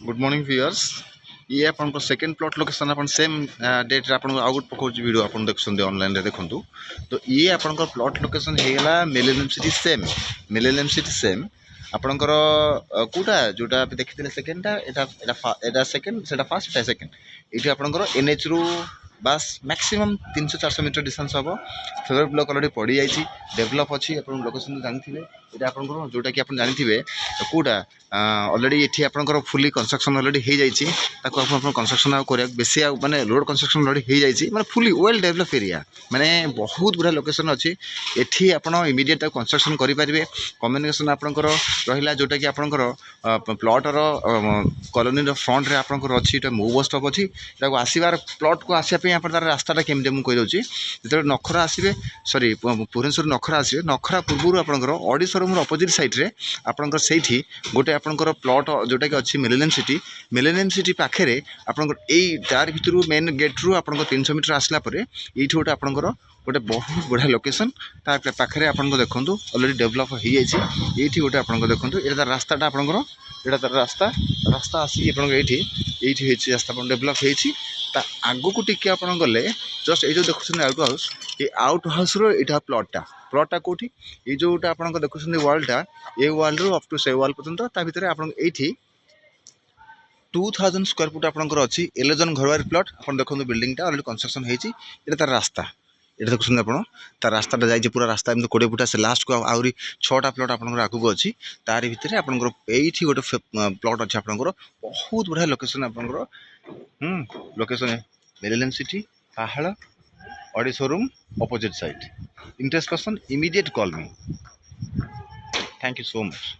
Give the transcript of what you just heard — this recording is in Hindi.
Good morning viewers. ये आपन सेकेंड प्लॉट लोकेशन अपन सेम डेट रे अपन आउट पकोच वीडियो अपन देखछन ऑनलाइन रे देखंतु। तो ये अपन प्लॉट लोकेशन हेला मिलेनियम सिटी सेम आपणकर कोटा जोटा देखिथिले सेकेंडटा एटा सेकेंड सेटा फर्स्ट एटा सेकेंड एठी आपणकर एनएच रु बास मैक्सिमम 300-400 मीटर डिस्टेंस हम फेवर ब्लॉक अलरेडी पड़ जाइए डेभलप अच्छी आप लोकेशन जानते हैं ये आपंकर जोटा कि आप जानते कौटा अलरेडी ये आपंकर फुली कंस्ट्रक्शन अलरेडी हो जाए कंस्ट्रक्शन बेसी माने रोड कंस्ट्रक्शन अलरेडी हो जाए माने फुली वेल डेभलप एरिया माने बहुत गुड़ा लोकेशन अच्छी एठी आप इमिडिएट कंस्ट्रक्शन करेंगे कम्युनिकेशन आपंकर रहा जोटा कि आपंकर प्लॉटर कॉलोनी फ्रंट रे आपंकर अच्छी मो बस स्टॉप अच्छी आसबार प्लॉट को आसापी यहाँ पर तार रास्ताटा केमती मुझे कहीदे जो नखरा आसवे सॉरी भुवनेश्वर नखरा आसवे नखरा पूर्व आपंकर ऑडी शोरूम अपोजिट साइड रे आपंकर से गोटे आपंकर प्लॉट जोटा कि अच्छी मिलेनियम सिटी पाखे आपंकर यही तार भितर मेन गेट रु आप 300 मीटर आसला ये गोटे आपंकर गोटे बहुत बढ़िया लोकेशन पाखे आप देखो अलरेडी डेभलप हो जाए ये गोटे आप देखो ये रास्ताटा आपंकर यहाँ तार रास्ता रास्ता आसिक ये रास्ता डेभलप हो आगू को टिके आप गले जस्ट ये जो देखुं आउट हाउस ये आउट हाउस रा प्लॉटा कौटी ये जोटा आप देखुं वालटा ये वाल रु अप टू से वाल पर्यटन भितर आप 2000 स्क्वायर फुट आपंकर अच्छी 11 घरवारी प्लॉट आप देखो बिल्डिंगटा अलरेडी कंस्ट्रक्शन होती तार रास्ता ये देखुं आप तार रास्ताटा जाइए पूरा रास्ता एम 20 फुटा से लास्ट को आहरी 6टा प्लॉट आप आगू अच्छी तार भितर आपंकर ये गोटे प्लॉट अच्छे आपंकर बहुत बढ़िया लोकेशन आपंकर लोकेशन मिलेनियम सिटी पहाड़ Audi showroom opposite side interest person immediate call me thank you so much.